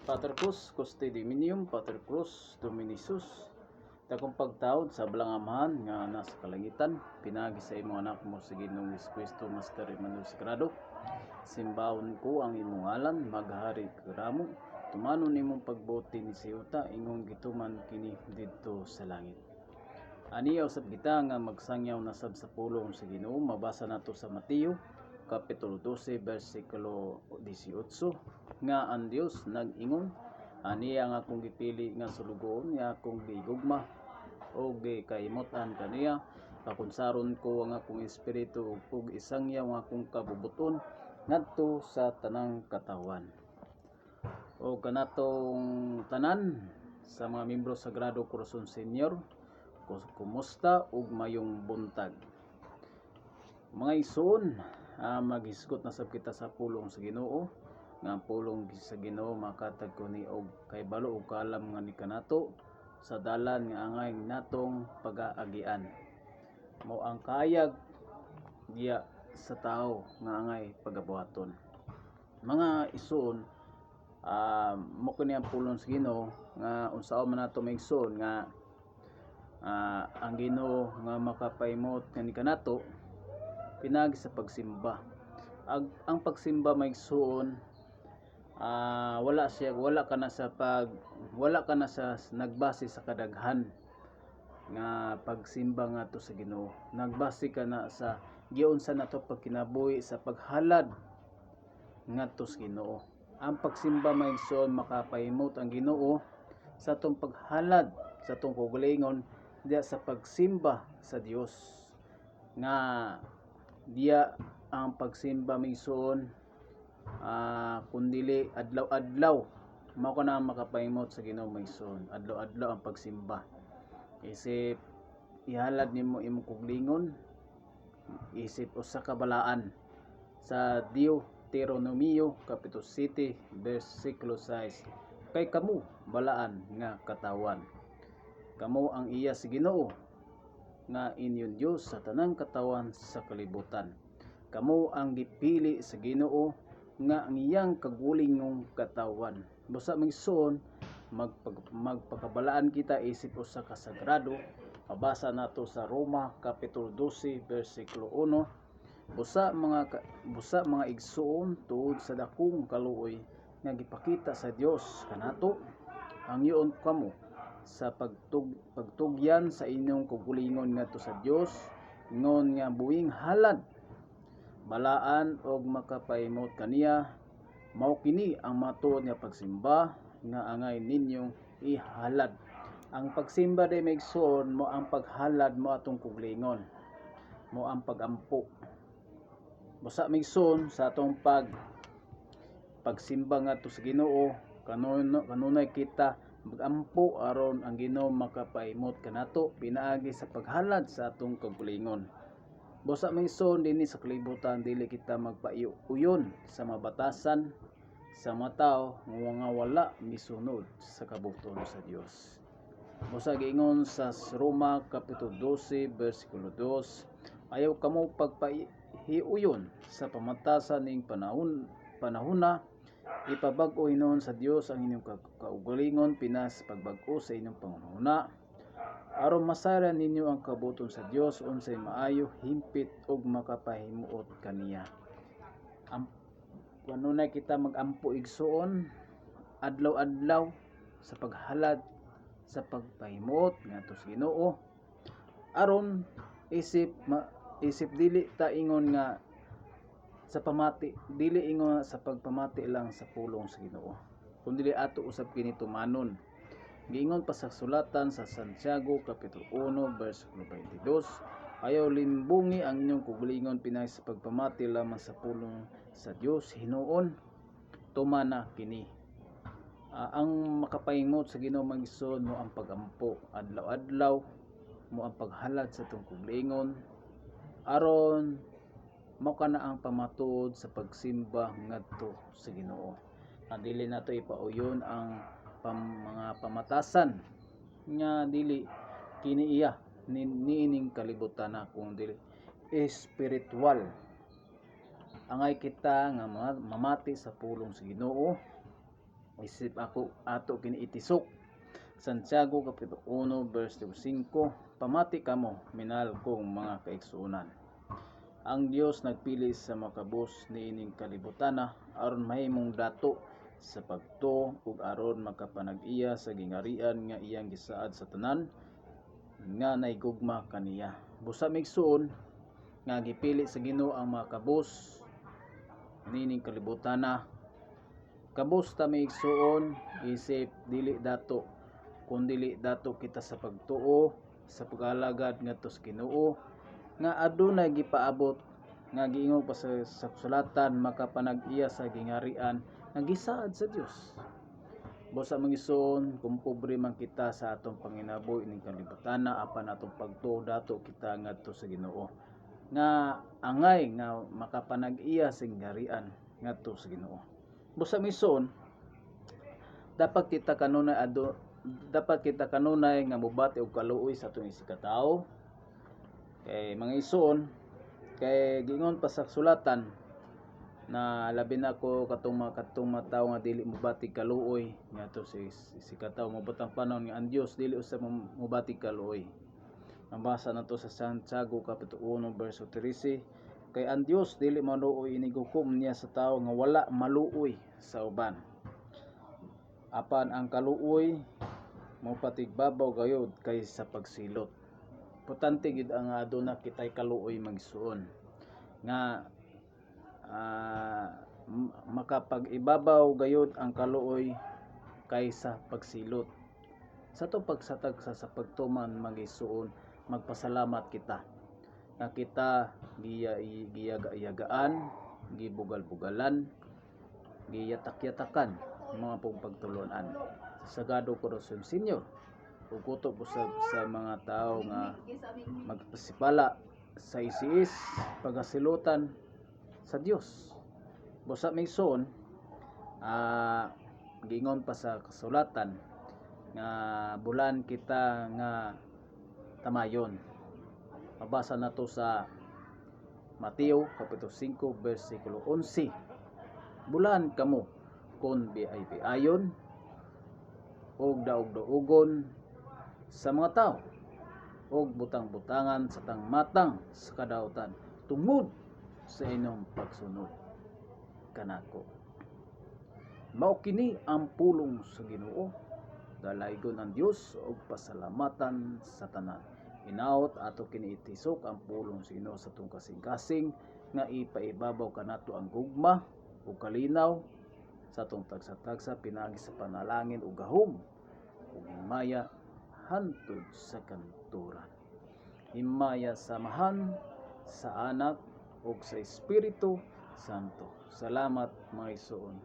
Pater Cruz, Custe Dominium, Pater Cruz, Dominisus, takong pagtawad sa balang amahan nga nasa kalangitan, pinagi sa imong anak mo sa Ginoong Jesucristo, Master Emmanuel Sagrado. Simbawon ko ang imong ngalan, maghari karamo, tumanon imong pagbuti ni siyuta, ingon gituman kini didto sa langit. Aniya usab kita nga magsangyaw na sab sa pulong sa Ginoo. Mabasa nato sa Mateo kapitulo 12 bersikulo 18 nga ang Dios nag-ingon, aniya nga akong gipili nga sulugoon nga akong gigugma o gikahimutan kaniya, pakunsaron ko ang akong espiritu ug isangyaw ang akong kabubuton ngadto sa tanang katawan. O kanatong tanan sa mga membro Sagrado Corazon Senior, kumusta ug mayong buntag. Mga ison, maghisgot na sab kita sa pulong sa Ginoo, nga pulong sa Ginoo makatag ko ni og kay balo og kalam nga ni kanato sa dalan nga angay natong pag-aagian. Mao ang kayag diya sa tao nga angay pagabuhaton. Mga ison, mo kini ang pulong sa Ginoo nga unsaon man nato maigsoon nga ang Ginoo nga makapaymot kani kanato pinagi sa pagsimba. Ang pagsimba maigsoon, wala ka na sa nagbase sa kadaghan nga pagsimba ngadto sa Ginoo. Nagbase ka na sa giunsa nato pagkinabuhi sa paghalad ngadto sa Ginoo. Ang pagsimba maigsoon makapahimot ang Ginoo sa atong paghalad sa atong kaugalingon diya sa pagsimba sa Dios. Nga diya ang pagsimba maigsoon, kundili adlaw-adlaw mao kana makapahimot sa Ginoo maigsoon. Adlaw-adlaw ang pagsimba. Isip ihalad nimo imong kaugalingon, isip usa ka balaan sa Deuteronomio kapitulo 7 bersikulo 6. Kay kamo balaan nga katawan, kamo ang iya sa Ginoo nga inyong Dios sa tanang katawan sa kalibutan. Kamo ang gipili sa Ginoo nga ang iyang kagulingong katawan. Busa maigsoon, magpakabalaan kita isip usa ka sagrado. Mabasa nato sa Roma kapitulo 12 bersikulo 1. Busa mga igsoon, tuod sa dakong kaluoy nga gipakita sa Dios kanato, ang iyon kamo sa pagtugyan sa inyong kaugalingon ngadto sa Dios, ingon nga buing halad, balaan og makapahimot kaniya. Mao kini ang matuod nga pagsimba nga angay ninyong ihalad. Ang pagsimba day maigsoon mo ang paghalad mo atong kaugalingon, mo ang pagampo. Busa maigsoon sa atong pagsimba ngadto sa Ginoo, kanunay kita magampo aron ang Ginoo makapahimot kanato pinaagi sa paghalad sa atong kaugalingon. Busa maigsoon dinhi sa kalibutan, dili kita magpaiuyon sa mabatasan sa mga tao nga wala misunod sa kabuton sa Dios. Busa giingon sa Roma kapitulo 12 bersikulo 2, ayaw kamo pagpaiuyon sa pamatasan ning panahona, ipabag-o hinuon sa Dios ang inyong kaugalingon pinas pagbag-o sa inyong pangunahuna, aron masaran ninyo ang kabuton sa Dios unsay maayo, himpit ug makapahimuot kaniya. Kanunay kita magampo igsoon adlaw-adlaw sa paghalad sa pagpahimot ngadto sa Ginoo, aron isip dili ta ingon nga sa pamati, dili ingon sa pagpamati lang sa pulong sa Ginoo, kundi ato usab kini tumanon. Giingon pa sa sulatan sa Santiago kapitulo 1 bersikulo 22, ayaw limbungi ang inyong kaugalingon pinay sa pagpamati lamang sa pulong sa Dios, hinuon tumana kini. Ang makapahimot sa Ginoo maigsoon mo ang pagampo adlaw-adlaw, mo ang paghalad sa atong kaugalingon, aron mao kana ang pamatuod sa pagsimba ngadto sa Ginoo. Dili nato ipauyon ang mga pamatasan nga dili kini iya niining kalibutan na, kung dili espiritual. Angay kita nga mamati sa pulong sa Ginoo, isip ako ato kini itisok. Santiago kapitulo 1 verse 5, pamati kamo minahal kong mga kaigsuonan. Ang Dios nagpili sa makabus niining kalibutana aron mahimong dato sa pagtuo ug aron makapanag-iya sa gingarian nga iyang gisaad sa tanan nga naigugma kaniya. Busa migsuon nga gipili sa Ginoo ang mga kabus niining kalibutana. Kabus ta migsuon isip dili dato kun dili dato kita sa pagtuo sa pag-alagad ngadto sa Ginoo nga adunay gipaabot nga giingog pa sa sulatan makapanag-iya sa gingarian nga gisaad sa Dios. Busa mangison kung pobre man kita sa atong panginabuhi ning kalibutana apan atong pagtuo dato kita ngadto sa Ginoo nga angay nga makapanag-iya sa gingarian ngadto sa Ginoo. Busa mison dapat kita kanunay nga mobati og kaluoy sa atong isikatawo. Kay mga ison kay gingon pa sa sulatan na labi na ko katong mataw nga dili mobati kaluoy ngadto sa isikatawo mabutang panon nga ang Dios dili usab mobati kaluoy. Nabasa nato sa Santiago kapitulo 1 verso 13, kay ang Dios dili maluoy inigukom niya sa tawo nga wala maluoy sa uban. Apan ang kaluoy mao patigbabaw gayud kaysa pagsilot. Importante gid ang aduna kitay kaluoy magsuon nga makapag-ibabaw gayud ang kaluoy kaysa pagsilot. Sa to pagsatag sa pagtuman magisuon magpasalamat kita na kita giyagaan, gibugal-bugalan, giyatak-yatakan mga pagtulunan. Sagado Corazon Senior ug kuto po sa mga tao nga magpasipala sa isiis pagasilutan sa Dios. Busa migsuon gingon pa sa kasulatan nga bulan kita nga tamayon. Mabasa nato sa Mateo kapitulo 5 bersikulo 11. Bulan kamo kun biay-biayon og daog-daogon sa mga tao og butang-butangan sa tangmatang sa kadautan tungod sa inyong pagsunod kanako. Mao kini ang pulong sa Ginoo. Dalaygon ang Dios og pasalamatan sa tanan. Inaot ato kini itisok ang pulong sa Ginoo sa atong kasing-kasing nga ipaibabaw kanato ang gugma ug kalinaw sa atong tagsa-tagsa pinaagi sa panalangin ug gahom ug himaya hantod sa kanturan. Himaya samahan sa Anak ug sa Espiritu Santo. Salamat mga igsoon.